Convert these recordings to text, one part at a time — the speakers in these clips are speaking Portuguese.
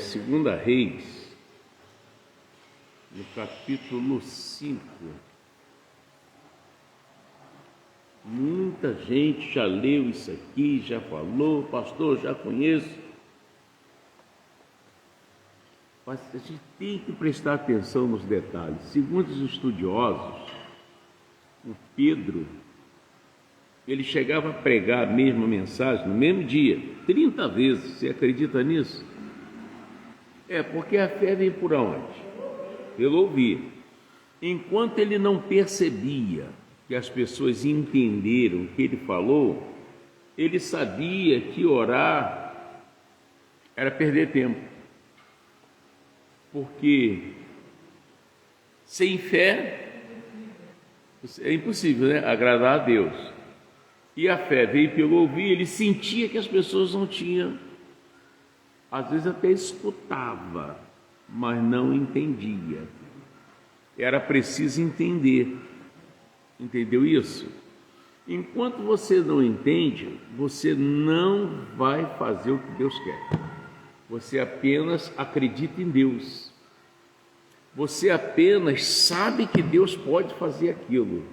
Segunda Reis, no capítulo 5. Muita gente já leu isso aqui, já falou, pastor, já conheço. Mas a gente tem que prestar atenção nos detalhes. Segundo os estudiosos, o Pedro, ele chegava a pregar a mesma mensagem no mesmo dia, 30 vezes. Você acredita nisso? Porque a fé vem por onde? Pelo ouvir. Enquanto ele não percebia que as pessoas entenderam o que ele falou, ele sabia que orar era perder tempo. Porque sem fé é impossível, né? Agradar a Deus. E a fé veio pelo ouvir, ele sentia que as pessoas não tinham, às vezes até escutava, mas não entendia. Era preciso entender. Entendeu isso? Enquanto você não entende, você não vai fazer o que Deus quer. Você apenas acredita em Deus. Você apenas sabe que Deus pode fazer aquilo.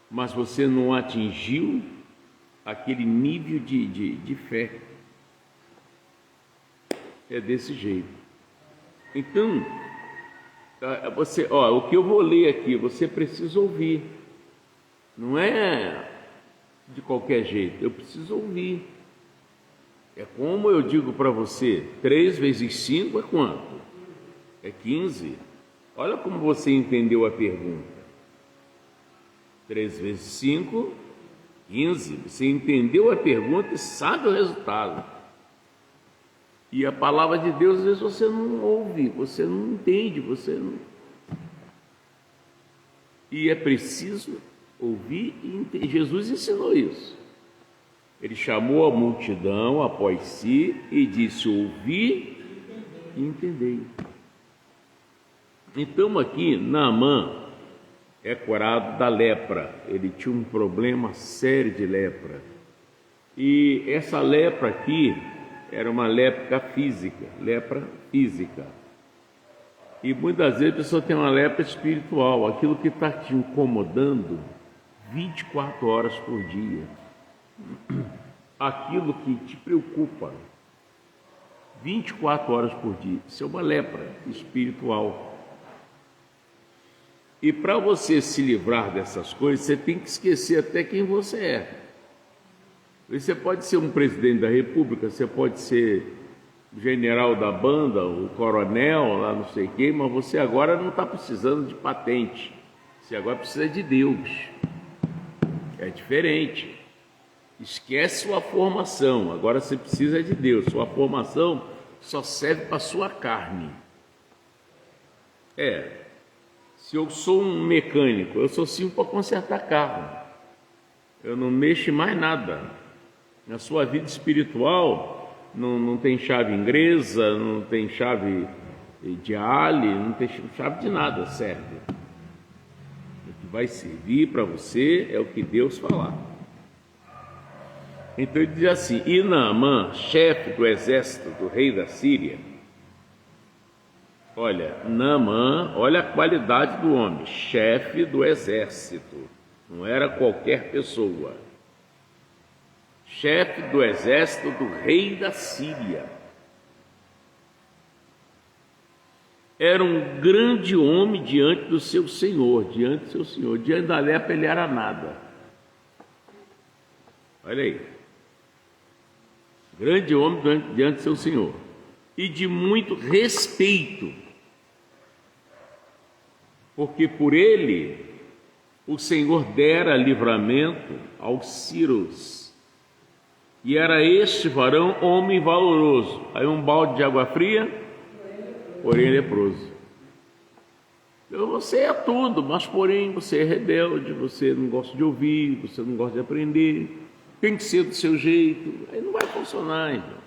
Mas você não atingiu aquele nível de fé. É desse jeito. Então, o que eu vou ler aqui, você precisa ouvir. Não é de qualquer jeito, eu preciso ouvir. É como eu digo para você, 3 vezes 5 é quanto? É 15. Olha como você entendeu a pergunta. 3 vezes 5, 15. Você entendeu a pergunta e sabe o resultado. E a palavra de Deus, às vezes você não ouve, você não entende, você não... E é preciso ouvir e entender. Jesus ensinou isso. Ele chamou a multidão após si e disse: ouvi e entendei. Então aqui, Naamã é curado da lepra. Ele tinha um problema sério de lepra. E essa lepra aqui era uma lepra física. E muitas vezes a pessoa tem uma lepra espiritual, aquilo que está te incomodando 24 horas por dia, aquilo que te preocupa 24 horas por dia. Isso é uma lepra espiritual. E para você se livrar dessas coisas, você tem que esquecer até quem você é. Você pode ser um presidente da república, você pode ser o general da banda, o coronel, lá não sei quem, mas você agora não está precisando de patente. Você agora precisa de Deus. É diferente. Esquece sua formação, agora você precisa de Deus. Sua formação só serve para a sua carne. Se eu sou um mecânico, eu sou simples para consertar carro. Eu não mexo em mais nada. Na sua vida espiritual, não tem chave inglesa, não tem chave de Ali, não tem chave de nada, serve. O que vai servir para você é o que Deus falar. Então ele diz assim: e Naamã, chefe do exército do rei da Síria. Olha, Naamã, olha a qualidade do homem, chefe do exército, não era qualquer pessoa. Chefe do exército do rei da Síria. Era um grande homem diante do seu senhor, diante da lepra ele era nada. Olha aí. Grande homem diante do seu senhor. E de muito respeito. Porque por ele o Senhor dera livramento aos sírios. E era este varão homem valoroso. Aí um balde de água fria, porém leproso. Então, você é tudo, mas porém você é rebelde, você não gosta de ouvir, você não gosta de aprender, tem que ser do seu jeito. Aí não vai funcionar, irmão.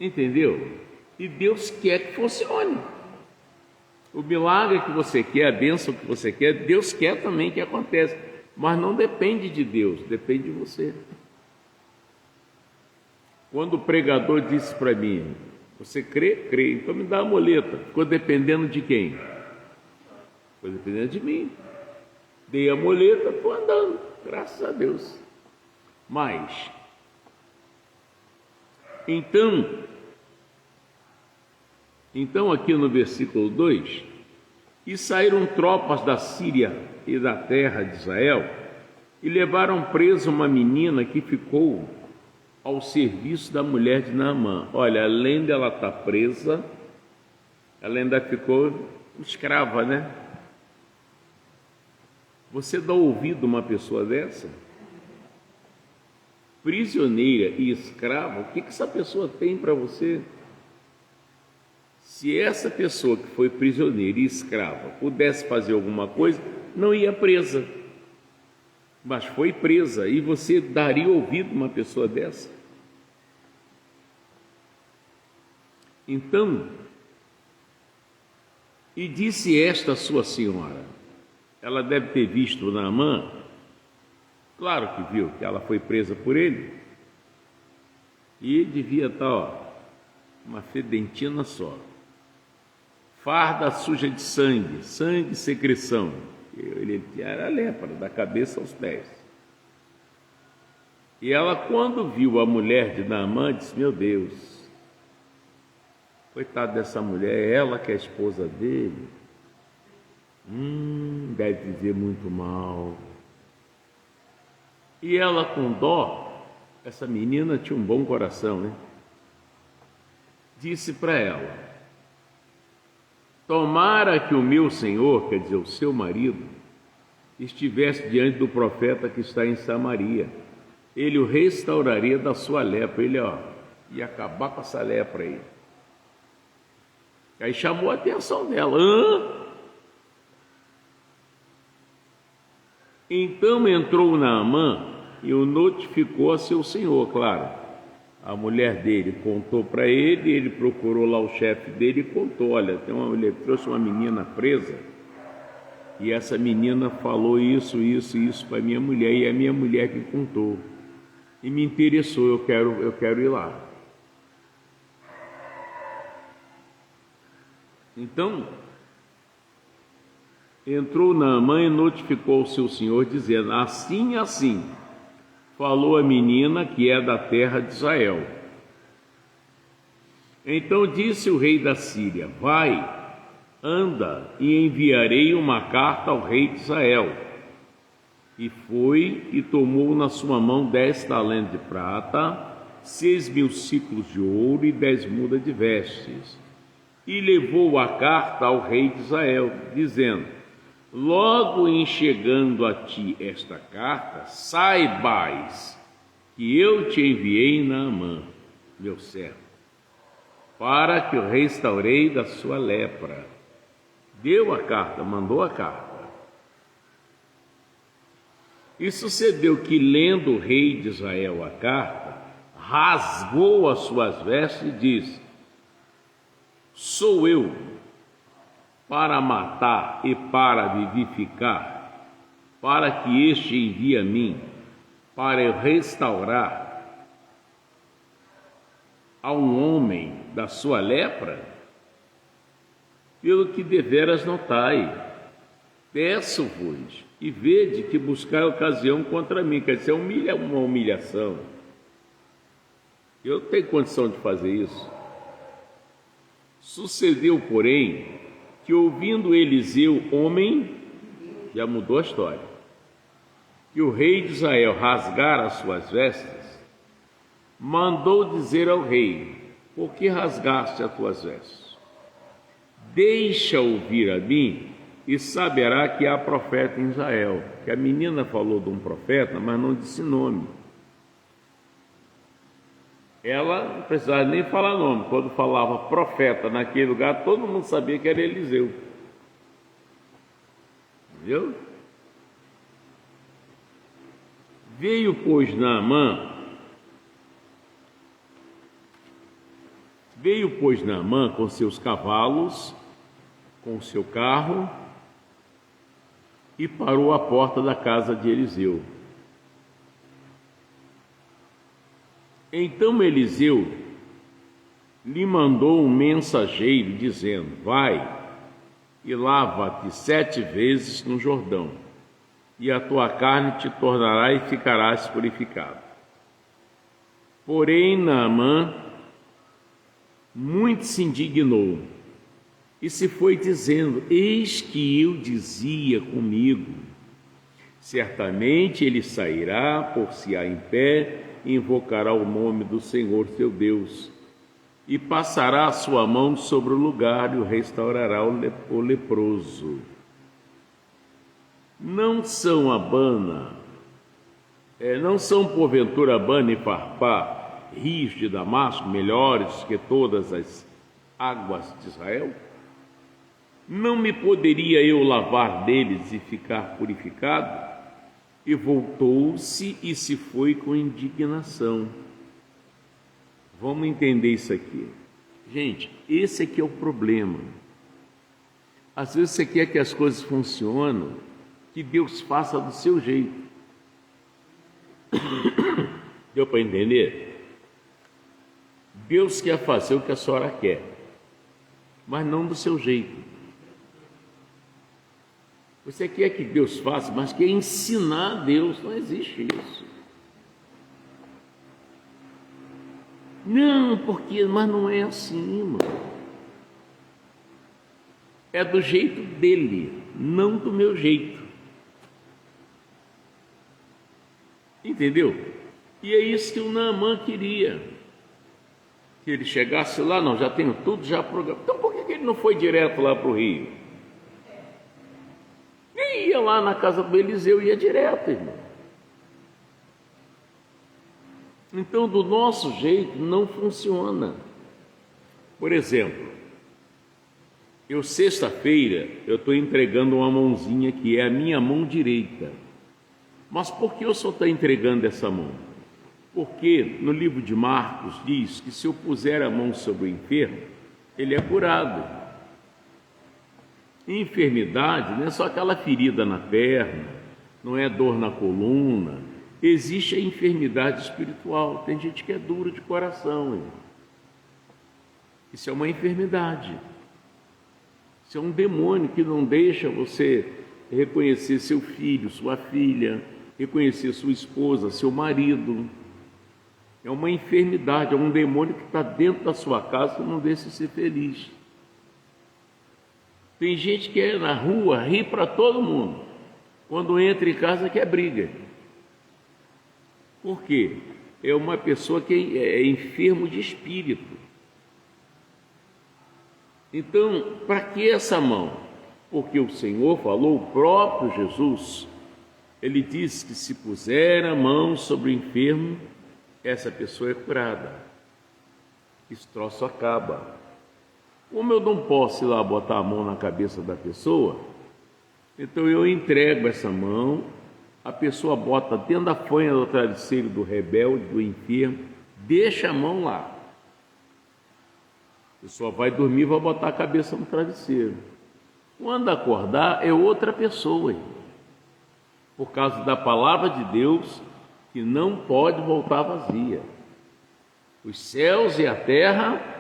Entendeu? E Deus quer que funcione. O milagre que você quer, a bênção que você quer, Deus quer também que aconteça. Mas não depende de Deus, depende de você. Quando o pregador disse para mim, você crê? Crê, então me dá a muleta. Ficou dependendo de quem? Ficou dependendo de mim. Dei a muleta, estou andando, graças a Deus. Mas, então aqui no versículo 2, e saíram tropas da Síria e da terra de Israel, e levaram presa uma menina que ficou ao serviço da mulher de Naamã. Olha, além dela estar presa, ela ainda ficou escrava, né? Você dá ouvido a uma pessoa dessa? Prisioneira e escrava, o que essa pessoa tem para você? Se essa pessoa que foi prisioneira e escrava pudesse fazer alguma coisa, não ia presa. Mas foi presa, e você daria ouvido a uma pessoa dessa? Então, e disse esta sua senhora, ela deve ter visto Naamã, claro que viu, que ela foi presa por ele, e devia estar, uma fedentina só, farda suja de sangue, sangue e secreção. Ele era lepra, da cabeça aos pés. E ela, quando viu a mulher de Naamã, disse, meu Deus, coitada dessa mulher, é ela que é a esposa dele. Deve dizer muito mal. E ela, com dó, essa menina tinha um bom coração, né? Disse para ela, tomara que o meu senhor, quer dizer, o seu marido, estivesse diante do profeta que está em Samaria. Ele o restauraria da sua lepra. Ele, ia acabar com essa lepra aí. Aí chamou a atenção dela. Então entrou Naamã e o notificou a seu senhor, claro. A mulher dele contou para ele, ele procurou lá o chefe dele e contou, olha, ele trouxe uma menina presa e essa menina falou isso para minha mulher, e é a minha mulher que contou. E me interessou, eu quero ir lá. Então, entrou Naamã e notificou o seu senhor, dizendo, assim, falou a menina que é da terra de Israel. Então disse o rei da Síria, vai, anda, e enviarei uma carta ao rei de Israel. E foi e tomou na sua mão 10 talentos de prata, 6.000 ciclos de ouro e 10 mudas de vestes. E levou a carta ao rei de Israel, dizendo, logo em chegando a ti esta carta, saibais que eu te enviei Naamã, meu servo, para que o restaurei da sua lepra. Deu a carta, mandou a carta. E sucedeu que, lendo o rei de Israel a carta, rasgou as suas vestes e disse, sou eu para matar e para vivificar, para que este envie a mim, para eu restaurar a um homem da sua lepra? Pelo que deveras notai, peço-vos, e vede que buscai ocasião contra mim. Quer dizer, uma humilhação. Eu tenho condição de fazer isso. Sucedeu, porém, que ouvindo Eliseu, homem, já mudou a história, que o rei de Israel rasgara as suas vestes, mandou dizer ao rei, por que rasgaste as tuas vestes? Deixa ouvir a mim e saberá que há profeta em Israel. Que a menina falou de um profeta, mas não disse nome. Ela não precisava nem falar nome. Quando falava profeta naquele lugar, todo mundo sabia que era Eliseu. Entendeu? Veio, pois, Naamã com seus cavalos, com o seu carro, e parou à porta da casa de Eliseu. Então Eliseu lhe mandou um mensageiro, dizendo: vai e lava-te 7 vezes no Jordão, e a tua carne te tornará e ficarás purificado. Porém, Naamã muito se indignou e se foi dizendo: eis que eu dizia comigo, certamente ele sairá, por-se-á em pé, e invocará o nome do Senhor seu Deus, e passará a sua mão sobre o lugar e o restaurará o leproso. Não são porventura Abana e Farpá, rios de Damasco, melhores que todas as águas de Israel? Não me poderia eu lavar deles e ficar purificado? E voltou-se e se foi com indignação. Vamos entender isso aqui. Gente, esse aqui é o problema. Às vezes você quer que as coisas funcionem, que Deus faça do seu jeito. Deu para entender? Deus quer fazer o que a senhora quer, mas não do seu jeito. Você quer que Deus faça, mas quer ensinar a Deus. Não existe isso. Não, mas não é assim, irmão. É do jeito dele, não do meu jeito. Entendeu? E é isso que o Naamã queria. Que ele chegasse lá, não, já tenho tudo já programado. Então por que ele não foi direto lá para o rio? Nem ia lá na casa do Eliseu, ia direto, irmão. Então, do nosso jeito, não funciona. Por exemplo, sexta-feira, eu estou entregando uma mãozinha que é a minha mão direita. Mas por que eu só estou entregando essa mão? Porque no livro de Marcos diz que se eu puser a mão sobre o enfermo, ele é curado. Enfermidade não é só aquela ferida na perna, não é dor na coluna. Existe a enfermidade espiritual. Tem gente que é dura de coração. Isso é uma enfermidade. Isso é um demônio que não deixa você reconhecer seu filho, sua filha, reconhecer sua esposa, seu marido. É uma enfermidade, é um demônio que está dentro da sua casa e não deixa você ser feliz. Tem gente que é na rua, ri para todo mundo. Quando entra em casa quer briga. Por quê? É uma pessoa que é enfermo de espírito. Então, para que essa mão? Porque o Senhor falou, o próprio Jesus, ele disse que se puser a mão sobre o enfermo, essa pessoa é curada. Esse troço acaba. Como eu não posso ir lá botar a mão na cabeça da pessoa, então eu entrego essa mão, a pessoa bota dentro da fanha do travesseiro do rebelde, do enfermo, deixa a mão lá. A pessoa vai dormir, vai botar a cabeça no travesseiro. Quando acordar, é outra pessoa, por causa da palavra de Deus, que não pode voltar vazia. Os céus e a terra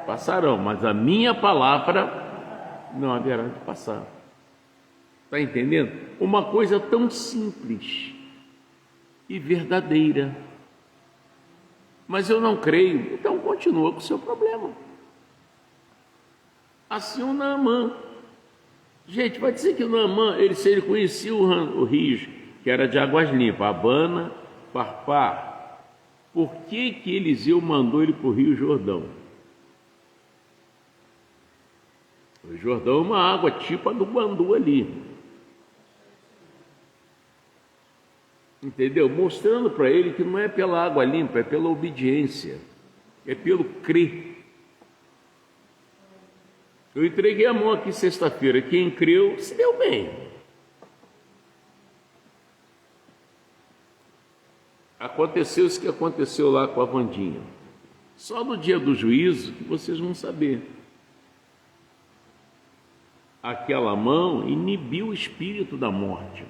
passarão, mas a minha palavra não haverá de passar. Está entendendo? Uma coisa tão simples e verdadeira. Mas eu não creio, então continua com o seu problema. Assim o Naamã. Gente, vai dizer que o Naamã, se ele conhecia o rio, que era de águas limpas, Abana, Farpá, por que Eliseu mandou ele para o Rio Jordão? O Jordão é uma água tipo a do Guandu ali. Entendeu? Mostrando para ele que não é pela água limpa, é pela obediência, é pelo crer. Eu entreguei a mão aqui sexta-feira, quem creu se deu bem. Aconteceu isso que aconteceu lá com a Vandinha. Só no dia do juízo que vocês vão saber. Aquela mão inibiu o espírito da morte.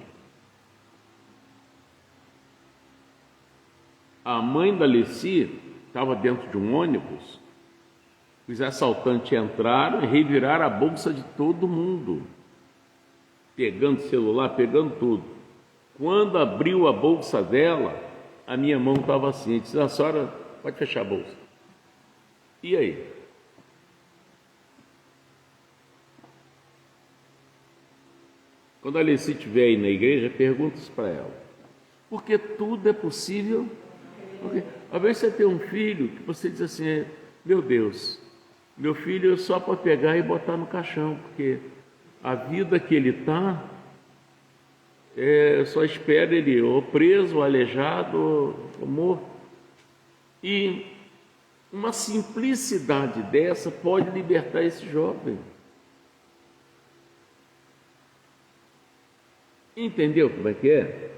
A mãe da Leci estava dentro de um ônibus, os assaltantes entraram e reviraram a bolsa de todo mundo, pegando celular, pegando tudo. Quando abriu a bolsa dela, a minha mão estava assim. Eu disse: a senhora pode fechar a bolsa. E aí? Quando a Alessi estiver aí na igreja, pergunta isso para ela. Porque tudo é possível. Porque, às vezes você tem um filho que você diz assim: meu Deus, meu filho é só para pegar e botar no caixão, porque a vida que ele está, só espera ele ou preso, ou aleijado, ou morto. E uma simplicidade dessa pode libertar esse jovem. Entendeu como é que é?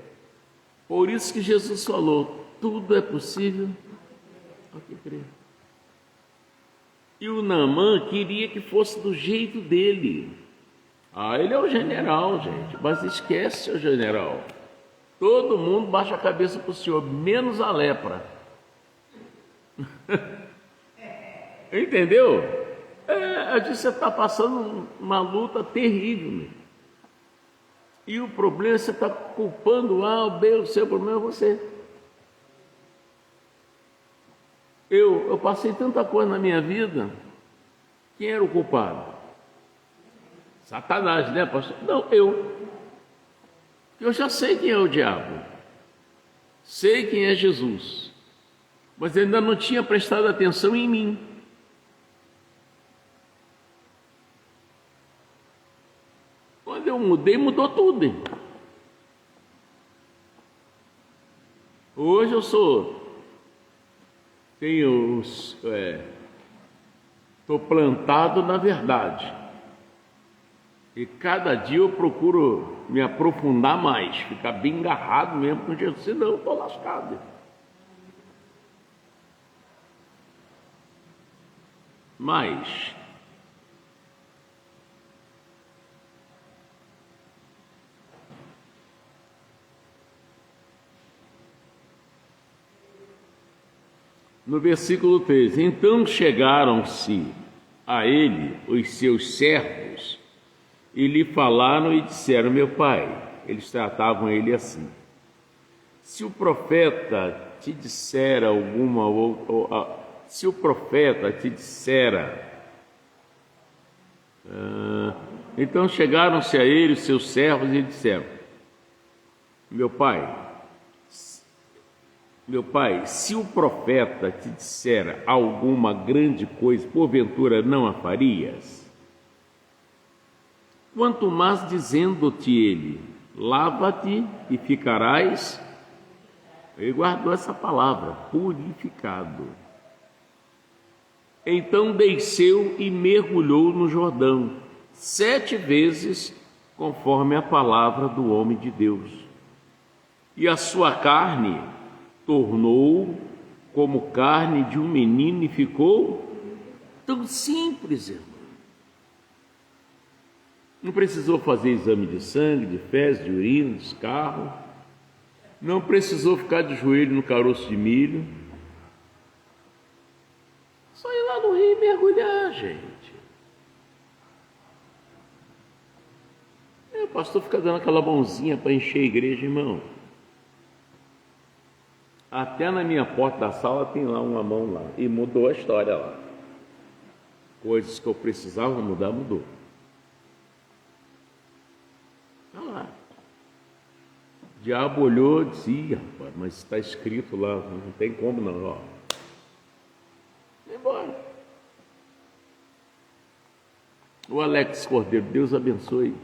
Por isso que Jesus falou: tudo é possível ao que crê. E o Naamã queria que fosse do jeito dele. Ele é o general, gente, mas esquece o general. Todo mundo baixa a cabeça para o Senhor, menos a lepra. Entendeu? Você está passando uma luta terrível, meu. E o problema é que você está culpando o B, o seu problema é você. Eu passei tanta coisa na minha vida. Quem era o culpado? Satanás, né, pastor? Não, eu. Eu já sei quem é o diabo. Sei quem é Jesus. Mas ainda não tinha prestado atenção em mim. Quando eu mudei, mudou tudo. Hein? Hoje eu estou plantado na verdade. E cada dia eu procuro me aprofundar mais, ficar bem agarrado mesmo com Jesus, senão eu estou lascado. Mas no versículo 13: então chegaram-se a ele os seus servos e lhe falaram e disseram: meu pai. Eles tratavam ele assim: se o profeta te dissera se o profeta te dissera. Então chegaram-se a ele os seus servos e disseram: meu pai, se o profeta te dissera alguma grande coisa, porventura não a farias? Quanto mais dizendo-te ele: lava-te e ficarás. Ele guardou essa palavra: purificado. Então desceu e mergulhou no Jordão 7 vezes, conforme a palavra do homem de Deus. E a sua carne tornou como carne de um menino e ficou tão simples, irmão. Não precisou fazer exame de sangue, de fezes, de urina, de escarro. Não precisou ficar de joelho no caroço de milho. Só ir lá no rio e mergulhar, gente. O pastor fica dando aquela mãozinha para encher a igreja, irmão. Até na minha porta da sala tem lá uma mão lá. E mudou a história lá. Coisas que eu precisava mudar, mudou. Olha lá. O diabo olhou e disse: ih, rapaz, mas está escrito lá, não tem como não, ó. Vai embora. O Alex Cordeiro, Deus abençoe.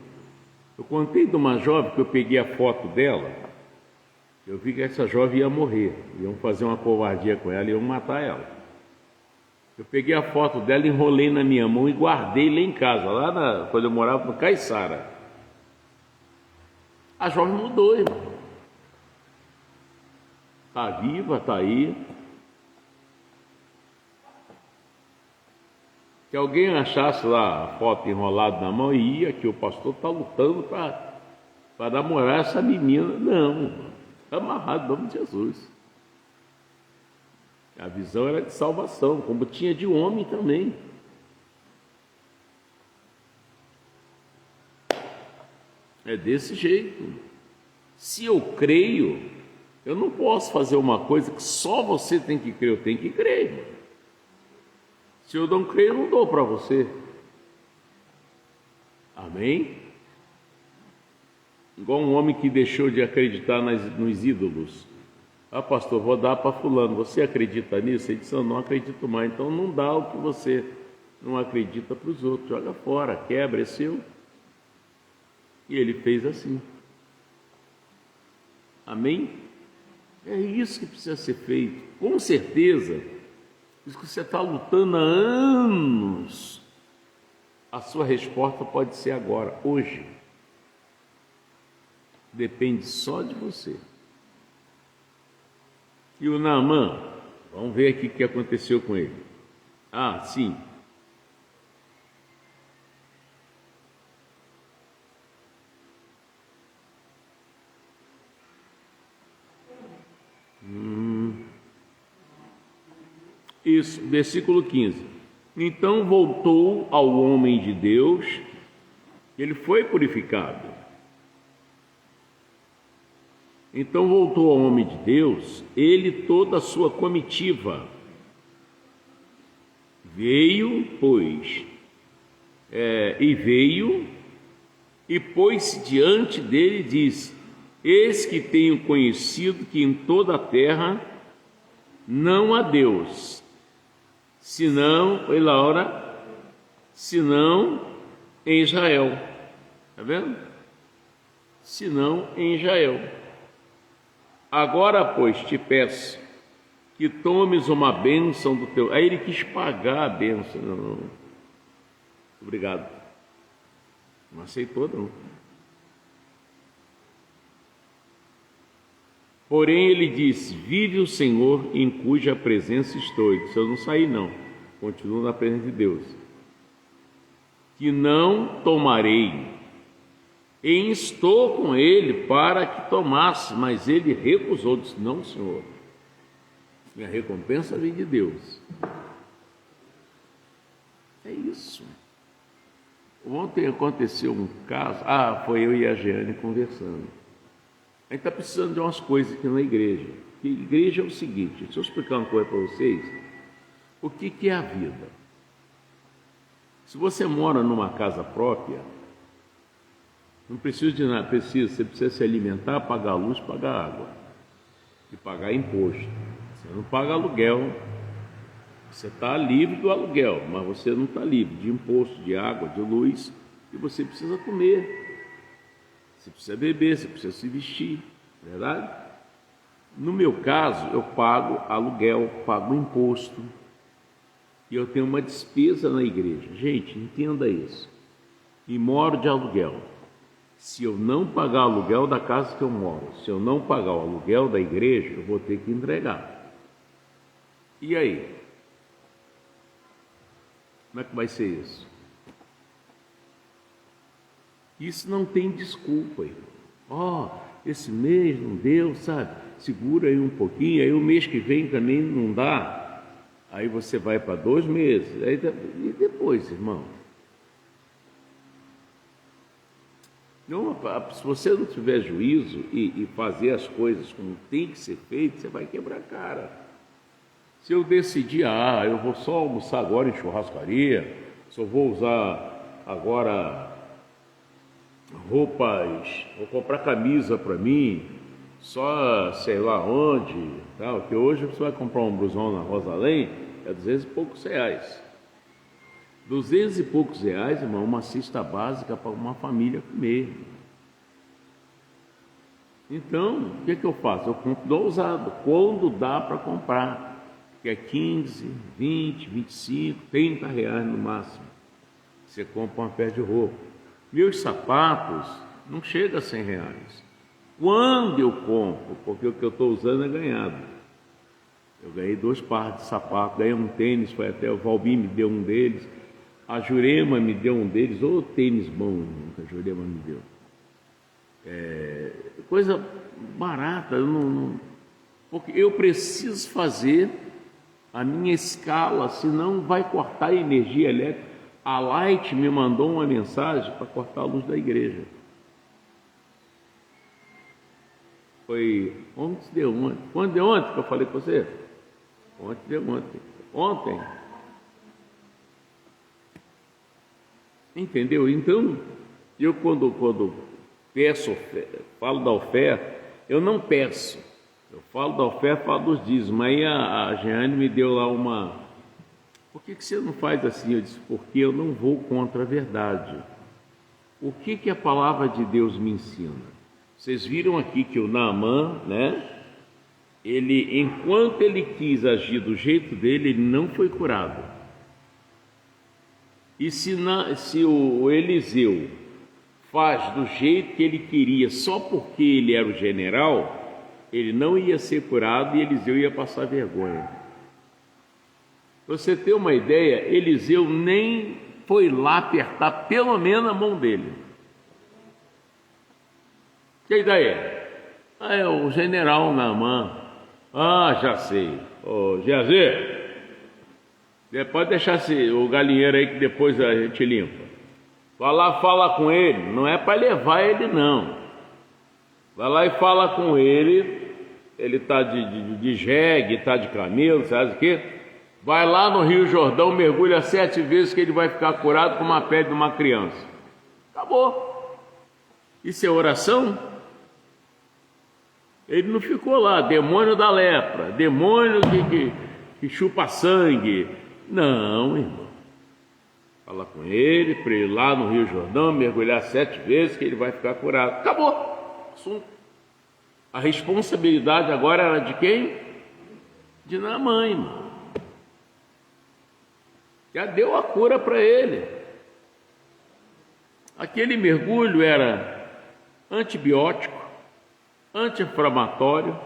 Eu contei de uma jovem que eu peguei a foto dela. Eu vi que essa jovem ia morrer. Iam fazer uma covardia com ela e iam matar ela. Eu peguei a foto dela, enrolei na minha mão e guardei lá em casa, quando eu morava no Caiçara. A jovem mudou, irmão. Está viva, está aí. Se alguém achasse lá a foto enrolada na mão, ia que o pastor está lutando para namorar essa menina. Não, irmão. Está amarrado em nome de Jesus. A visão era de salvação, como tinha de homem também. É desse jeito. Se eu creio, eu não posso fazer uma coisa que só você tem que crer, eu tenho que crer. Se eu não creio, eu não dou para você. Amém? Igual um homem que deixou de acreditar nos ídolos. Ah, pastor, vou dar para fulano. Você acredita nisso? Ele disse, eu não acredito mais. Então não dá o que você não acredita para os outros. Joga fora, quebra, é seu. E ele fez assim. Amém? É isso que precisa ser feito. Com certeza, isso que você está lutando há anos, a sua resposta pode ser agora, hoje. Depende só de você. E o Naamã, vamos ver aqui o que aconteceu com ele. Ah, sim. Isso, versículo 15. Então voltou ao homem de Deus, ele foi purificado. Então voltou ao homem de Deus, ele e toda a sua comitiva. Veio e pôs-se diante dele e disse: Eis que tenho conhecido que em toda a terra não há Deus, senão em Israel. Está vendo? Senão em Israel. Agora, pois, te peço que tomes uma bênção do teu... Aí ele quis pagar a bênção. Não. Obrigado. Não aceitou, não. Porém, ele disse: vive o Senhor em cuja presença estou. Ele disse: eu não saí, não. Continuo na presença de Deus. Que não tomarei. E instou com ele para que tomasse, mas ele recusou. Disse: não, Senhor. Minha recompensa vem de Deus. É isso. Ontem aconteceu um caso. Foi eu e a Jeane conversando. A gente está precisando de umas coisas aqui na igreja. A igreja é o seguinte: deixa eu explicar uma coisa para vocês. O que é a vida? Se você mora numa casa própria, não precisa de nada, você precisa se alimentar, pagar luz, pagar água e pagar imposto. Você não paga aluguel, você está livre do aluguel, mas você não está livre de imposto, de água, de luz, e você precisa comer. Você precisa beber, você precisa se vestir, verdade? No meu caso, eu pago aluguel, pago imposto, e eu tenho uma despesa na igreja. Gente, entenda isso. E moro de aluguel. Se eu não pagar o aluguel da casa que eu moro, se eu não pagar o aluguel da igreja, eu vou ter que entregar. E aí? Como é que vai ser isso? Isso não tem desculpa, irmão. Esse mês não deu, sabe? Segura aí um pouquinho, aí o mês que vem também não dá. Aí você vai para 2 meses. E depois, irmão? Não, se você não tiver juízo e fazer as coisas como tem que ser feito, você vai quebrar a cara. Se eu decidir, eu vou só almoçar agora em churrascaria, só vou usar agora roupas, vou comprar camisa para mim, só sei lá onde, tal, que hoje você vai comprar um blusão na Rosalém, é 200 e poucos reais. 200 e poucos reais, irmão, uma cesta básica para uma família comer. Então, o que eu faço? Eu compro do usado, quando dá para comprar, que é 15, 20, 25, 30 reais no máximo. Você compra uma peça de roupa. Meus sapatos não chegam a 100 reais. Quando eu compro, porque o que eu estou usando é ganhado. Eu ganhei 2 pares de sapato, ganhei um tênis, foi até o Valbim me deu um deles. A Jurema me deu um deles, tênis bom que a Jurema me deu. Coisa barata, porque eu preciso fazer a minha escala, senão vai cortar a energia elétrica. A Light me mandou uma mensagem para cortar a luz da igreja. Foi ontem, deu ontem. Quando deu ontem que eu falei com você? Ontem deu ontem. Ontem. Entendeu? Então, eu quando peço, falo da oferta, eu não peço. Eu falo da oferta, falo dos dízimos. Aí a Jeane me deu lá uma... Por que você não faz assim? Eu disse, porque eu não vou contra a verdade. O que a palavra de Deus me ensina? Vocês viram aqui que o Naamã, né? Ele, enquanto ele quis agir do jeito dele, ele não foi curado. E se o Eliseu faz do jeito que ele queria, só porque ele era o general, ele não ia ser curado e Eliseu ia passar vergonha. Pra você ter uma ideia, Eliseu nem foi lá apertar pelo menos a mão dele. Quem daí? É o general Naamã. Ah, já sei. Ô, Geazi, pode deixar o galinheiro aí que depois a gente limpa. Vai lá, fala com ele. Não é para levar ele, não. Vai lá e fala com ele. Ele está de jegue, está de camelo, sabe o quê? Vai lá no Rio Jordão, mergulha 7 vezes que ele vai ficar curado com uma pele de uma criança. Acabou. Isso é oração? Ele não ficou lá, demônio da lepra, demônio que chupa sangue. Não, irmão. Fala com ele, para ele ir lá no Rio Jordão, mergulhar 7 vezes que ele vai ficar curado. Acabou. Assunto. A responsabilidade agora era de quem? De Naamã, irmão. Já deu a cura para ele. Aquele mergulho era antibiótico, anti-inflamatório,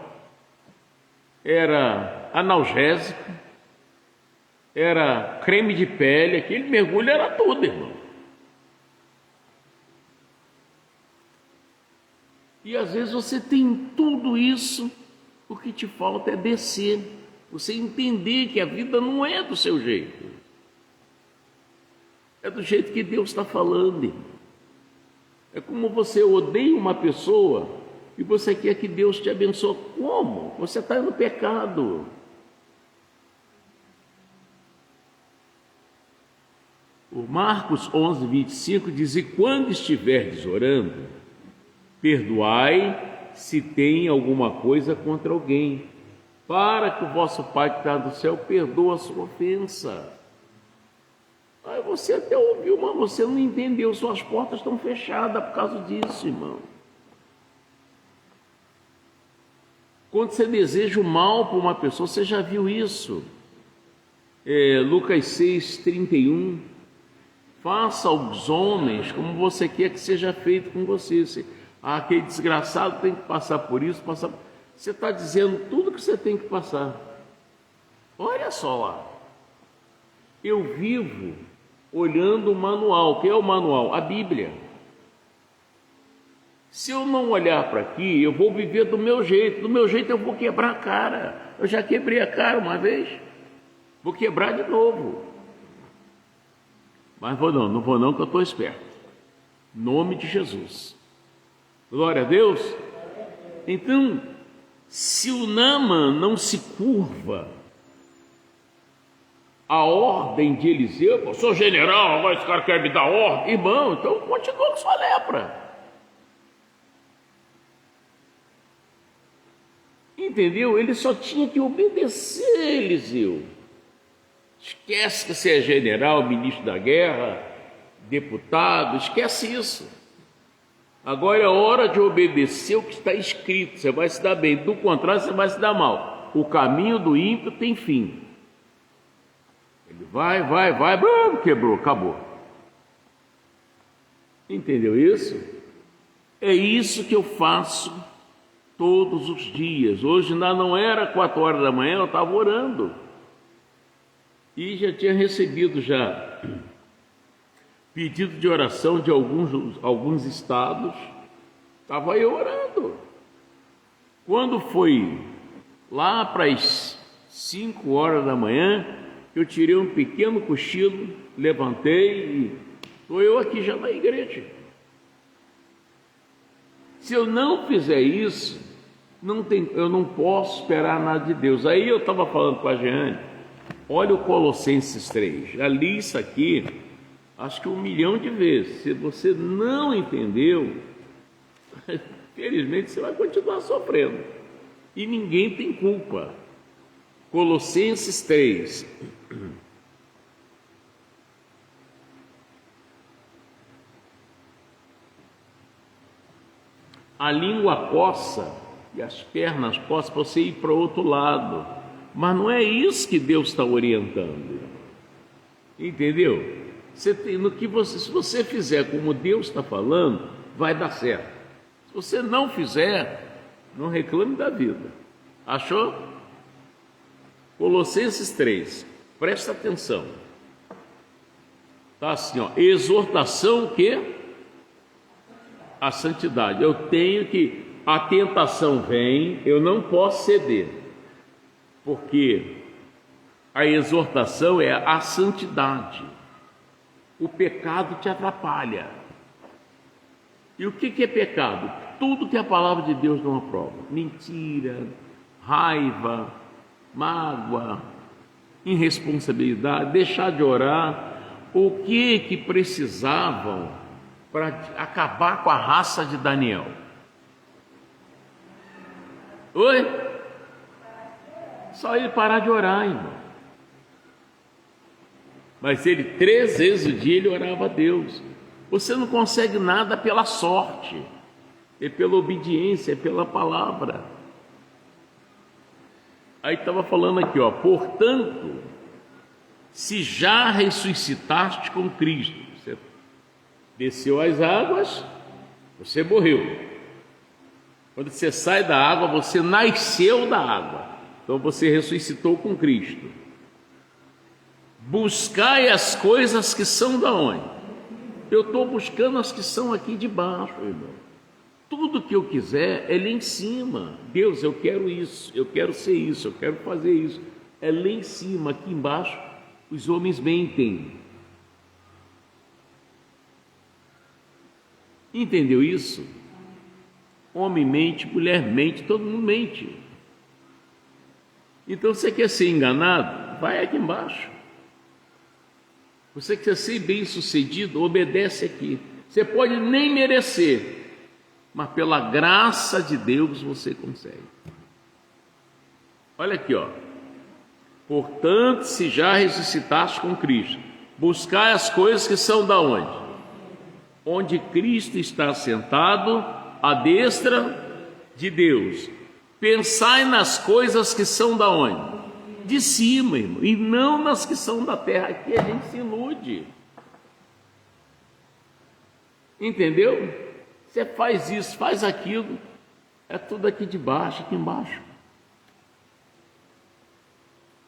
era analgésico, era creme de pele, aquele mergulho era tudo, irmão. E às vezes você tem tudo isso, o que te falta é descer, você entender que a vida não é do seu jeito, é do jeito que Deus está falando, irmão. É como você odeia uma pessoa e você quer que Deus te abençoe. Como? Você está no pecado. O Marcos 11, 25 diz, e quando estiverdes orando, perdoai se tem alguma coisa contra alguém, para que o vosso Pai que está no céu perdoe a sua ofensa. Aí você até ouviu, mas você não entendeu, suas portas estão fechadas por causa disso, irmão. Quando você deseja o mal para uma pessoa, você já viu isso? Lucas 6, 31. Faça aos homens como você quer que seja feito com você. Aquele desgraçado tem que passar por isso, passar. Você está dizendo tudo que você tem que passar. Olha só lá. Eu vivo olhando o manual. O que é o manual? A Bíblia. Se eu não olhar para aqui, eu vou viver do meu jeito. Do meu jeito eu vou quebrar a cara. Eu já quebrei a cara uma vez. Vou quebrar de novo. Mas não vou não, que eu estou esperto. Em nome de Jesus. Glória a Deus. Então, se o Naamã não se curva a ordem de Eliseu, eu sou general, agora esse cara quer me dar ordem. Irmão, então continua com sua lepra. Entendeu? Ele só tinha que obedecer, Eliseu. Esquece que você é general, ministro da guerra, deputado, esquece isso. Agora é hora de obedecer o que está escrito, você vai se dar bem, do contrário você vai se dar mal. O caminho do ímpio tem fim. Ele vai, quebrou, acabou. Entendeu isso? É isso que eu faço todos os dias. Hoje ainda não era 4 horas da manhã, eu estava orando. E já tinha recebido pedido de oração de alguns estados. Estava eu orando. Quando foi lá para as 5 horas da manhã, eu tirei um pequeno cochilo, levantei e estou eu aqui já na igreja. Se eu não fizer isso, eu não posso esperar nada de Deus. Aí eu estava falando com a Jeane, olha o Colossenses 3, já li isso aqui, acho que 1 milhão de vezes. Se você não entendeu, felizmente você vai continuar sofrendo. E ninguém tem culpa. Colossenses 3. A língua coça e as pernas coçam para você ir para o outro lado. Mas não é isso que Deus está orientando. Entendeu? Se você fizer como Deus está falando, vai dar certo. Se você não fizer, não reclame da vida. Achou? Colossenses 3. Presta atenção. Tá assim, ó. Exortação o quê? A santidade. Eu tenho que... A tentação vem, eu não posso ceder. Porque a exortação é a santidade. O pecado te atrapalha. E o que é pecado? Tudo que a palavra de Deus não aprova. Mentira, raiva, mágoa, irresponsabilidade, deixar de orar. O que precisavam para acabar com a raça de Daniel? Oi? Só ele parar de orar, irmão. Mas ele, 3 vezes o dia, ele orava a Deus. Você não consegue nada pela sorte, é pela obediência, é pela palavra. Aí estava falando aqui, ó, portanto, se já ressuscitaste com Cristo, você desceu às águas, você morreu. Quando você sai da água, você nasceu da água. Então você ressuscitou com Cristo. Buscai as coisas que são da onde? Eu estou buscando as que são aqui de baixo, irmão. Tudo que eu quiser é lá em cima. Deus, eu quero isso, eu quero ser isso, eu quero fazer isso. É lá em cima, aqui embaixo, os homens mentem. Entendeu isso? Homem mente, mulher mente, todo mundo mente. Então você quer ser enganado? Vai aqui embaixo. Você quer ser bem sucedido? Obedece aqui. Você pode nem merecer, mas pela graça de Deus você consegue. Olha aqui, ó. Portanto, se já ressuscitaste com Cristo, buscai as coisas que são da onde? Onde Cristo está sentado à destra de Deus. Pensai nas coisas que são da onde? De cima, irmão, e não nas que são da terra. Aqui a gente se ilude. Entendeu? Você faz isso, faz aquilo, é tudo aqui de baixo, aqui embaixo.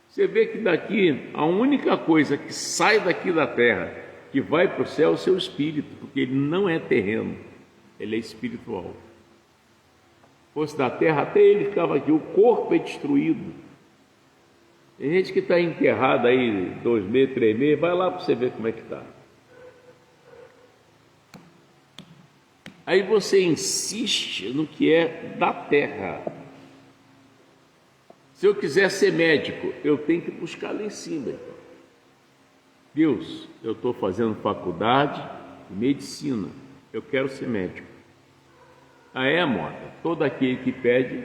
Você vê que daqui, a única coisa que sai daqui da terra, que vai para o céu, é o seu espírito, porque ele não é terreno, ele é espiritual. Se fosse da terra, até ele ficava aqui, o corpo é destruído. Tem gente que está enterrada aí 2 meses, 3 meses, vai lá para você ver como é que está. Aí você insiste no que é da terra. Se eu quiser ser médico, eu tenho que buscar lá em cima. Deus, eu estou fazendo faculdade de medicina, eu quero ser médico. Ah, é, moda? Todo aquele que pede,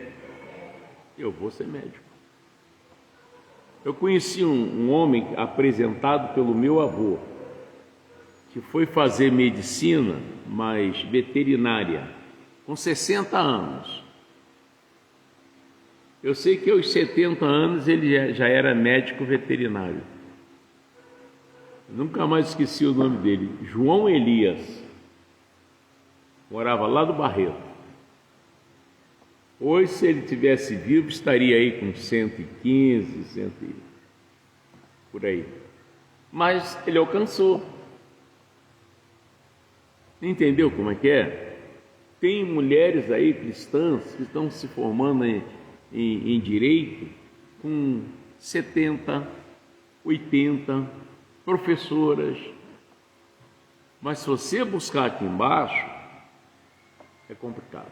eu vou ser médico. Eu conheci um homem apresentado pelo meu avô, que foi fazer medicina, mas veterinária, com 60 anos. Eu sei que aos 70 anos ele já era médico veterinário. Nunca mais esqueci o nome dele, João Elias. Morava lá do Barreto. Hoje, se ele tivesse vivo, estaria aí com 115, 100, por aí. Mas ele alcançou. Entendeu como é que é? Tem mulheres aí cristãs que estão se formando em direito com 70, 80 professoras. Mas se você buscar aqui embaixo, é complicado.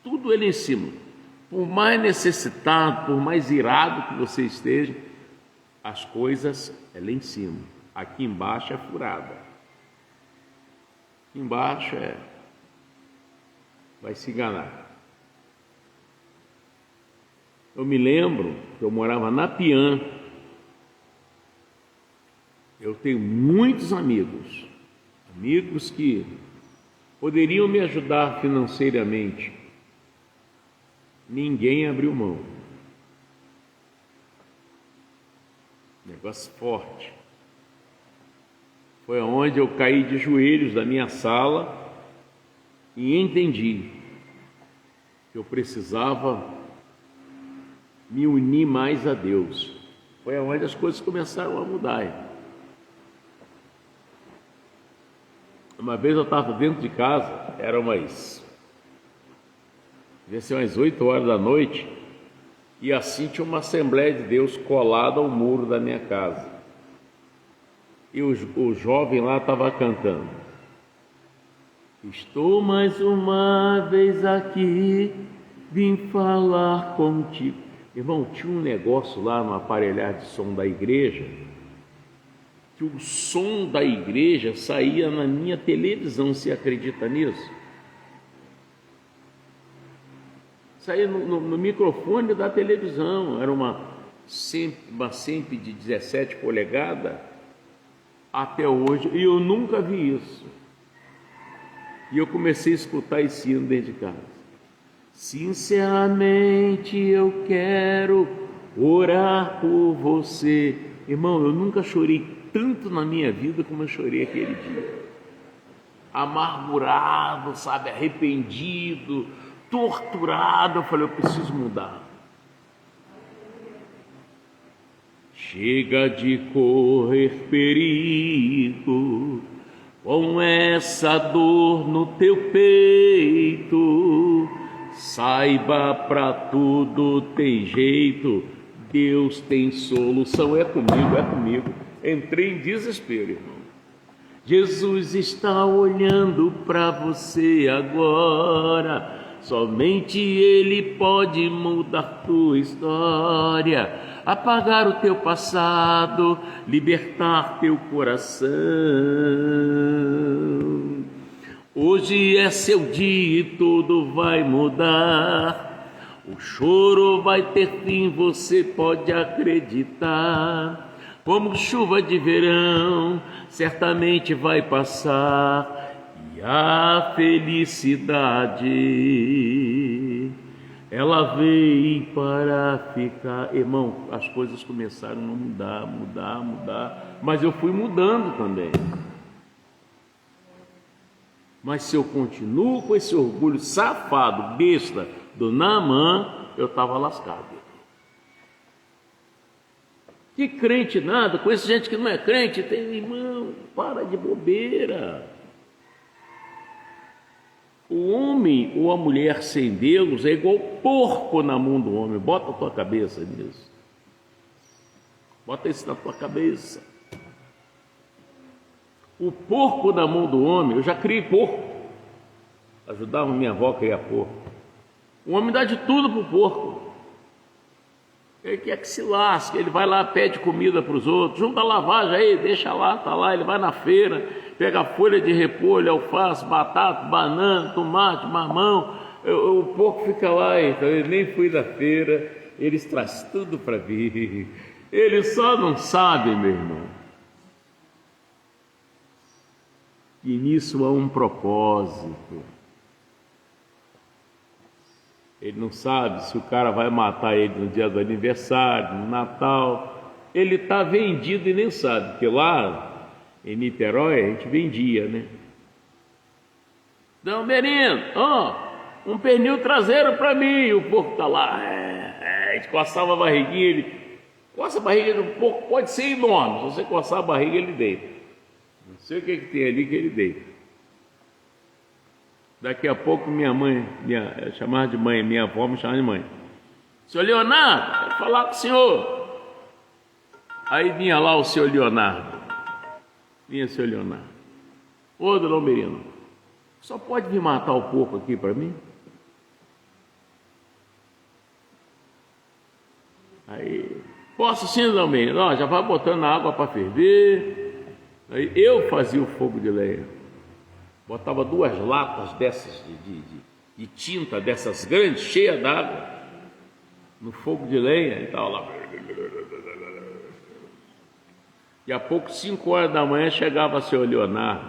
Tudo ele em cima. Por mais necessitado, por mais irado que você esteja, as coisas é lá em cima. Aqui embaixo é furada. Aqui embaixo vai se enganar. Eu me lembro que eu morava na Piã. Eu tenho muitos amigos que poderiam me ajudar financeiramente. Ninguém abriu mão. Negócio forte. Foi onde eu caí de joelhos da minha sala e entendi que eu precisava me unir mais a Deus. Foi onde as coisas começaram a mudar. Uma vez eu estava dentro de casa, era devia ser umas 8 horas da noite, e assim tinha uma Assembleia de Deus colada ao muro da minha casa. E o jovem lá estava cantando: estou mais uma vez aqui, vim falar contigo. Irmão, tinha um negócio lá no aparelhar de som da igreja, que o som da igreja saía na minha televisão. Você acredita nisso? Saía no microfone da televisão. Era uma Semp de 17 polegadas até hoje, e eu nunca vi isso. E eu comecei a escutar esse hino dentro de casa. Sinceramente eu quero orar por você. Irmão, eu nunca chorei tanto na minha vida como eu chorei aquele dia. Amargurado, sabe, arrependido, torturado. Eu falei, eu preciso mudar. Chega de correr perigo com essa dor no teu peito. Saiba, pra tudo tem jeito, Deus tem solução. É comigo. Entrei em desespero, irmão. Jesus está olhando para você agora. Somente Ele pode mudar tua história, apagar o teu passado, libertar teu coração. Hoje é seu dia e tudo vai mudar. O choro vai ter fim, você pode acreditar. Como chuva de verão, certamente vai passar. E a felicidade, ela veio para ficar. Irmão, as coisas começaram a mudar. Mas eu fui mudando também. Mas se eu continuo com esse orgulho safado, besta, do Naamã, eu estava lascado. Que crente nada, conheço gente que não é crente, tem irmão, para de bobeira. O homem ou a mulher sem Deus é igual porco na mão do homem. Bota a tua cabeça nisso. Bota isso na tua cabeça. O porco na mão do homem, eu já criei porco. Ajudava minha avó a criar porco. O homem dá de tudo para o porco. Ele quer que se lasque, ele vai lá, pede comida para os outros, junta a lavagem aí, deixa lá, tá lá, ele vai na feira, pega folha de repolho, alface, batata, banana, tomate, mamão, o porco fica lá, então ele nem foi da feira, eles trazem tudo para vir, ele só não sabe, meu irmão, e nisso há um propósito. Ele não sabe se o cara vai matar ele no dia do aniversário, no Natal. Ele está vendido e nem sabe, porque lá em Niterói a gente vendia, né? Não, menino, um pernil traseiro para mim. E o porco está lá. A gente coçava a barriguinha, ele coça a barriga do porco, pode ser enorme. Se você coçar a barriga, ele deita. Não sei o que tem ali que ele deita. Daqui a pouco minha mãe, eu chamava de mãe, minha avó me chamava de mãe. Senhor Leonardo, quero falar com o senhor. Aí vinha lá o seu Leonardo. Vinha o seu Leonardo. Ô, Dona Almerino, só pode vir matar o porco aqui para mim? Aí, posso sim, Dona Almerino. Ó, já vai botando a água para ferver. Aí eu fazia o fogo de lenha. Botava 2 latas dessas de tinta, dessas grandes, cheias d'água, no fogo de lenha e tal lá. E a pouco, 5 horas da manhã, chegava o seu Leonardo,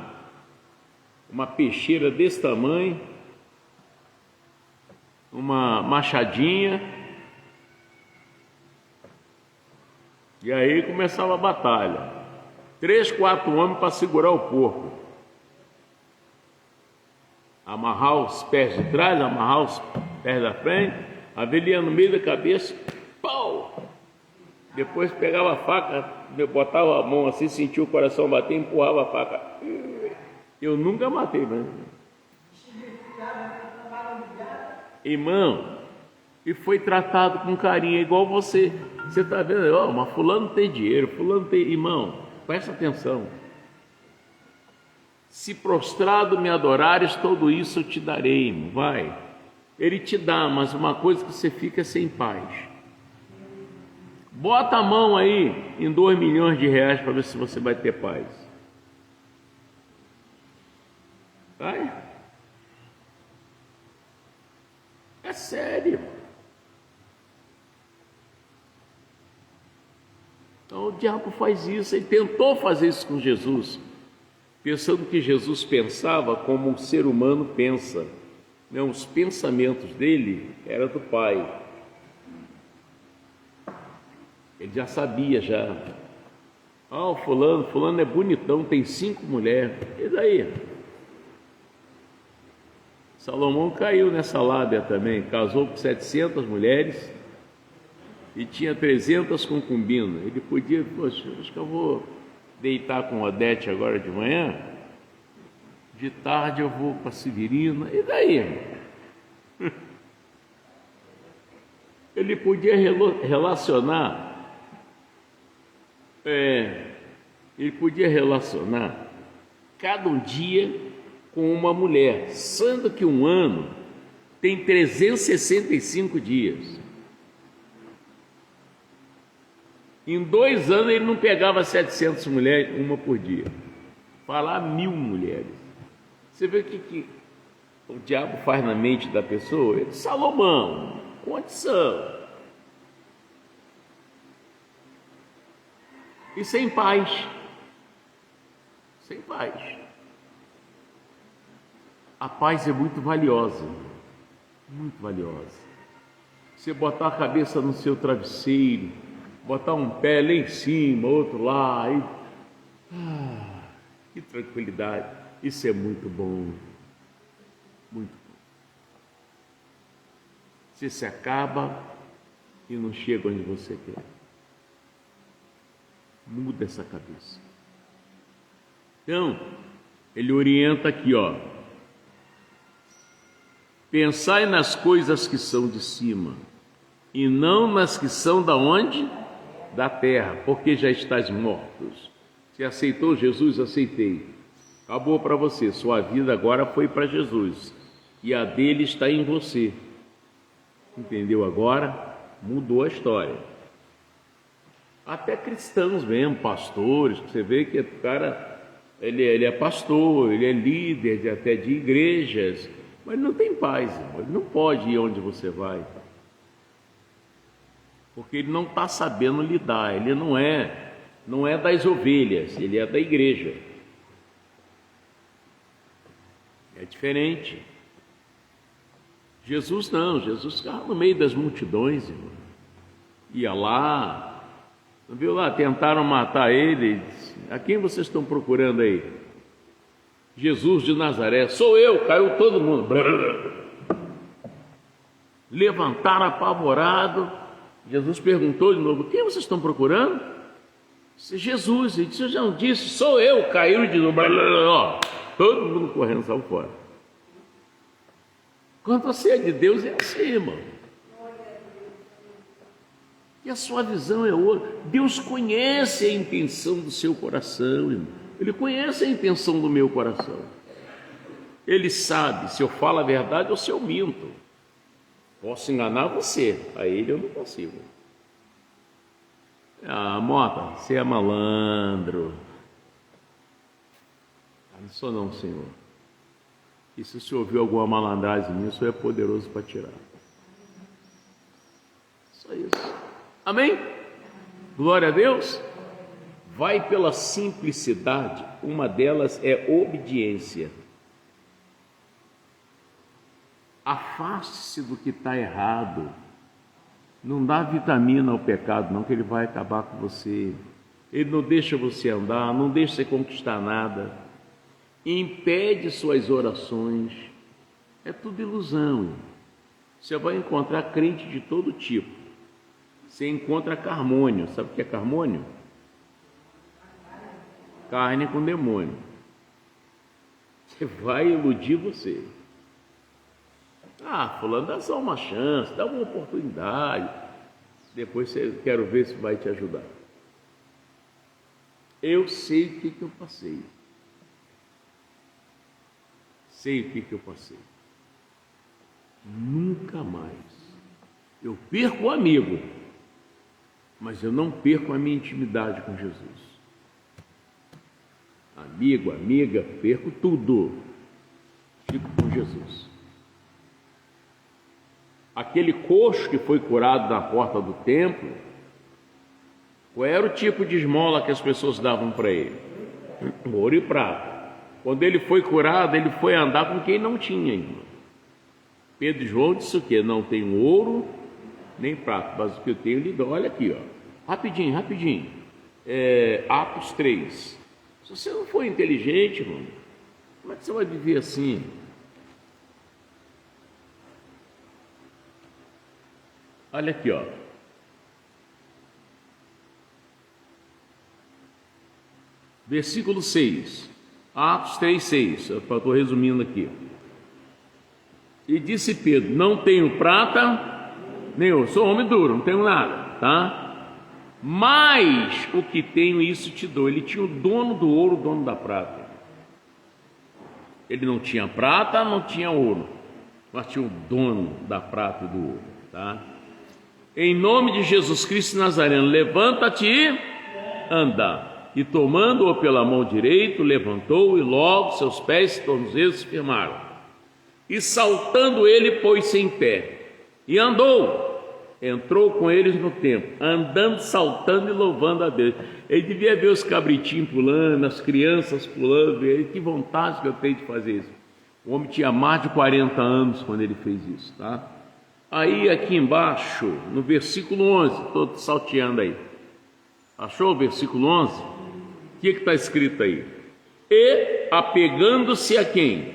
uma peixeira desse tamanho, uma machadinha, e aí começava a batalha. 3, 4 homens para segurar o porco. Amarrar os pés de trás, amarrar os pés da frente, a velhinha no meio da cabeça, pau! Depois pegava a faca, botava a mão assim, sentia o coração bater, empurrava a faca. Eu nunca matei, mas... Irmão, e foi tratado com carinho, igual você. Você está vendo, ó, mas fulano tem dinheiro, fulano tem... Irmão, presta atenção. Se prostrado me adorares, tudo isso eu te darei, irmão. Vai. Ele te dá, mas uma coisa que você fica sem paz. Bota a mão aí em 2 milhões de reais para ver se você vai ter paz. Vai? É sério. Então o diabo faz isso. Ele tentou fazer isso com Jesus, pensando que Jesus pensava como um ser humano pensa. Não, os pensamentos dele eram do Pai. Ele já sabia já. Ah, o fulano é bonitão, tem 5 mulheres. E daí? Salomão caiu nessa lábia também, casou com 700 mulheres e tinha 300 concubinas. Ele podia, poxa, acho que eu vou deitar com Odete agora de manhã, de tarde eu vou para Severina, e daí? Ele podia relacionar cada um dia com uma mulher, sendo que um ano tem 365 dias. Em 2 anos ele não pegava 700 mulheres, uma por dia. Falar 1000 mulheres. Você vê o que o diabo faz na mente da pessoa? Ele, Salomão, condição. E sem paz. Sem paz. A paz é muito valiosa. Muito valiosa. Você botar a cabeça no seu travesseiro, botar um pé lá em cima, outro lá, e... que tranquilidade. Isso é muito bom. Muito bom. Você se acaba e não chega onde você quer. Muda essa cabeça. Então, ele orienta aqui, ó. Pensai nas coisas que são de cima, e não nas que são da onde? Da terra, porque já estás mortos. Você aceitou Jesus? Aceitei. Acabou para você. Sua vida agora foi para Jesus. E a dele está em você. Entendeu agora? Mudou a história. Até cristãos mesmo, pastores, você vê que o cara, ele é pastor, ele é líder até de igrejas, mas ele não tem paz, irmão. Ele não pode ir onde você vai. Porque ele não está sabendo lidar, ele não é das ovelhas, ele é da igreja. É diferente. Jesus não, Jesus ficava no meio das multidões, irmão. Ia lá, não viu lá, tentaram matar ele, disse, a quem vocês estão procurando aí? Jesus de Nazaré, sou eu, caiu todo mundo. Levantaram apavorado. Jesus perguntou de novo, quem vocês estão procurando? Disse, Jesus. Ele disse, eu já não disse, sou eu, caiu de novo. Ó, todo mundo correndo, saiu fora. Quando você é de Deus, é assim, irmão. E a sua visão é outra. Deus conhece a intenção do seu coração, irmão. Ele conhece a intenção do meu coração. Ele sabe se eu falo a verdade ou se eu minto. Posso enganar você, a ele eu não consigo. Ah, Mota, você é malandro. Não sou não, Senhor. E se o Senhor viu alguma malandragem minha, o Senhor é poderoso para tirar. Só isso. Amém? Glória a Deus. Vai pela simplicidade. Uma delas é obediência. Afaste-se do que está errado. Não dá vitamina ao pecado, não, que ele vai acabar com você. Ele não deixa você andar, não deixa você conquistar nada. Impede suas orações. É tudo ilusão. Você vai encontrar crente de todo tipo. Você encontra carmônio. Sabe o que é carmônio? Carne com demônio. Você vai iludir você. Ah, fulano, dá só uma chance, dá uma oportunidade. Depois você quero ver se vai te ajudar. Eu sei o que eu passei. Sei o que eu passei. Nunca mais. Eu perco o amigo, mas eu não perco a minha intimidade com Jesus. Amigo, amiga, perco tudo. Fico com Jesus. Aquele coxo que foi curado na porta do templo, qual era o tipo de esmola que as pessoas davam para ele? Ouro e prata. Quando ele foi curado, ele foi andar com quem não tinha, irmão. Pedro e João disse o quê? Não tenho ouro nem prata, mas o que eu tenho lhe dou. Olha aqui, ó. Rapidinho. Atos 3. Se você não for inteligente, irmão, como é que você vai viver assim? Olha aqui, ó. Versículo 6. Atos 3:6. Eu estou resumindo aqui. E disse Pedro: não tenho prata, nem ouro. Sou homem duro, não tenho nada, tá? Mas o que tenho, isso te dou. Ele tinha o dono do ouro, o dono da prata. Ele não tinha prata, não tinha ouro, mas tinha o dono da prata e do ouro, tá? Em nome de Jesus Cristo Nazareno, levanta-te e anda. E tomando-o pela mão direita, levantou, e logo seus pés e tornozelos se firmaram. E saltando ele, pôs-se em pé. E andou, entrou com eles no templo, andando, saltando e louvando a Deus. Ele devia ver os cabritinhos pulando, as crianças pulando. Ele, que vontade que eu tenho de fazer isso. O homem tinha mais de 40 anos quando ele fez isso, tá? Aí aqui embaixo, no versículo 11, estou salteando aí. Achou o versículo 11? O que está escrito aí? E apegando-se a quem?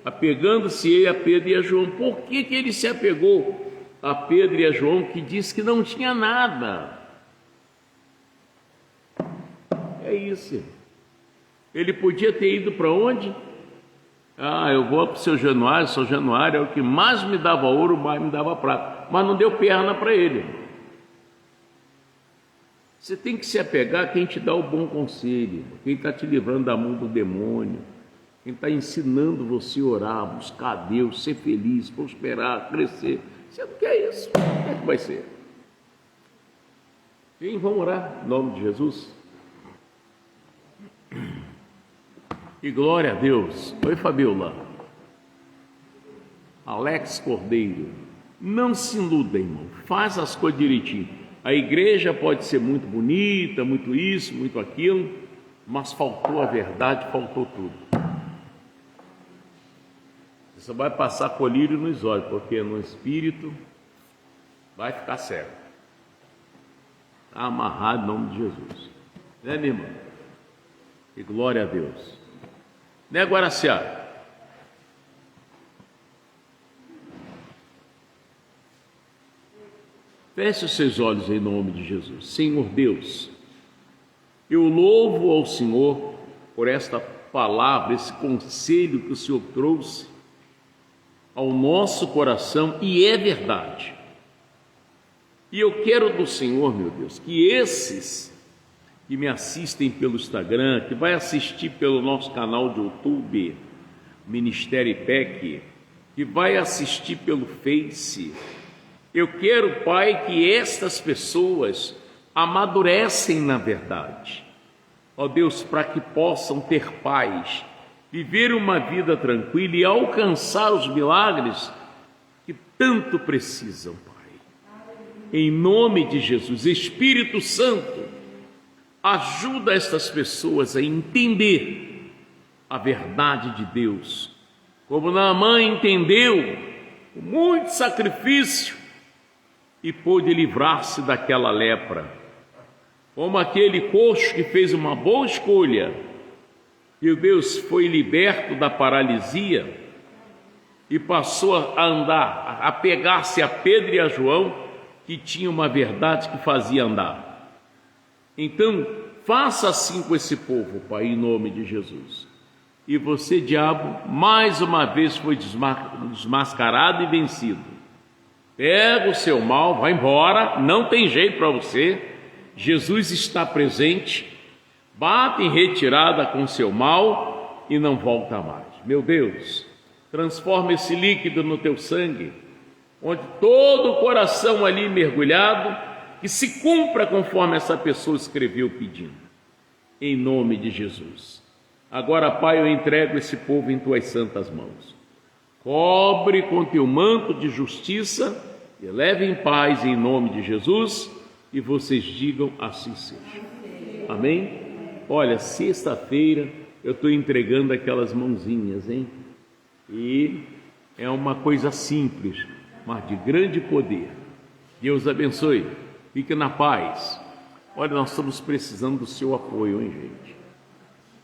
Apegando-se ele a Pedro e a João. Por que ele se apegou a Pedro e a João, que disse que não tinha nada? É isso. Ele podia ter ido para onde? Ah, eu vou para o seu Januário é o que mais me dava ouro, mais me dava prata. Mas não deu perna para ele. Você tem que se apegar a quem te dá o bom conselho, quem está te livrando da mão do demônio, quem está ensinando você a orar, buscar a Deus, ser feliz, prosperar, crescer. Você não quer isso, como é que vai ser? Quem vamos orar em nome de Jesus? E glória a Deus. Oi, Fabiola. Alex Cordeiro. Não se iluda, irmão. Faz as coisas direitinho. A igreja pode ser muito bonita, muito isso, muito aquilo, mas faltou a verdade, faltou tudo. Você só vai passar colírio nos olhos, porque no espírito vai ficar cego. Está amarrado em nome de Jesus. Né, minha irmã? E glória a Deus. Né, Guaraciá? Feche os seus olhos em nome de Jesus. Senhor Deus, eu louvo ao Senhor por esta palavra, esse conselho que o Senhor trouxe ao nosso coração, e é verdade. E eu quero do Senhor, meu Deus, que esses que me assistem pelo Instagram, que vai assistir pelo nosso canal de YouTube, Ministério IPEC, que vai assistir pelo Face, eu quero, Pai, que estas pessoas amadurecem na verdade. Ó Deus, para que possam ter paz, viver uma vida tranquila e alcançar os milagres que tanto precisam, Pai. Em nome de Jesus, Espírito Santo, ajuda estas pessoas a entender a verdade de Deus, como Naamã entendeu, com muito sacrifício, e pôde livrar-se daquela lepra, como aquele coxo que fez uma boa escolha, e Deus foi liberto da paralisia e passou a andar, a pegar-se a Pedro e a João, que tinham uma verdade que fazia andar. Então, faça assim com esse povo, Pai, em nome de Jesus. E você, diabo, mais uma vez foi desmascarado e vencido. Pega o seu mal, vai embora, não tem jeito para você. Jesus está presente, bate em retirada com o seu mal e não volta mais. Meu Deus, transforma esse líquido no teu sangue, onde todo o coração ali mergulhado, que se cumpra conforme essa pessoa escreveu pedindo, em nome de Jesus. Agora, Pai, eu entrego esse povo em tuas santas mãos. Cobre com teu manto de justiça e leve em paz em nome de Jesus, e vocês digam assim seja. Amém? Olha, sexta-feira eu estou entregando aquelas mãozinhas, hein? E é uma coisa simples, mas de grande poder. Deus abençoe. Fique na paz. Olha, nós estamos precisando do seu apoio, hein, gente?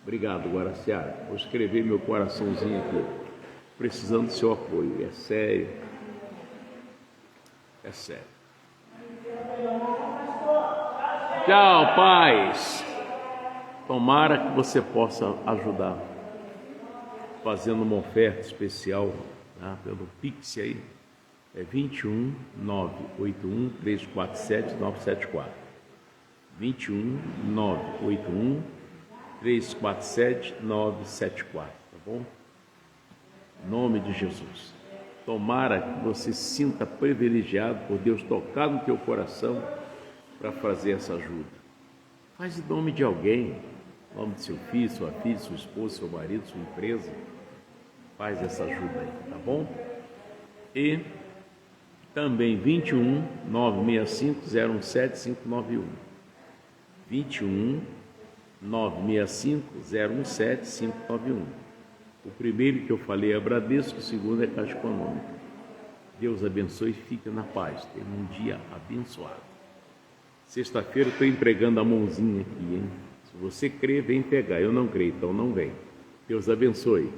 Obrigado, Guaraciara. Vou escrever meu coraçãozinho aqui. Precisando do seu apoio. É sério. É sério. Tchau, paz. Tomara que você possa ajudar, fazendo uma oferta especial, tá? Pelo Pix aí. É 21 981 347 974. 21 981 347 974, tá bom? Em nome de Jesus. Tomara que você se sinta privilegiado por Deus tocar no teu coração para fazer essa ajuda. Faz em nome de alguém, em nome de seu filho, sua filha, sua esposa, seu marido, sua empresa. Faz essa ajuda aí, tá bom? E também 21 965 017 591. 21 965 017 591. O primeiro que eu falei é Bradesco, o segundo é Caixa Econômica. Deus abençoe e fique na paz. Tenha um dia abençoado. Sexta-feira eu estou entregando a mãozinha aqui, hein? Se você crê, vem pegar. Eu não creio, então não vem. Deus abençoe.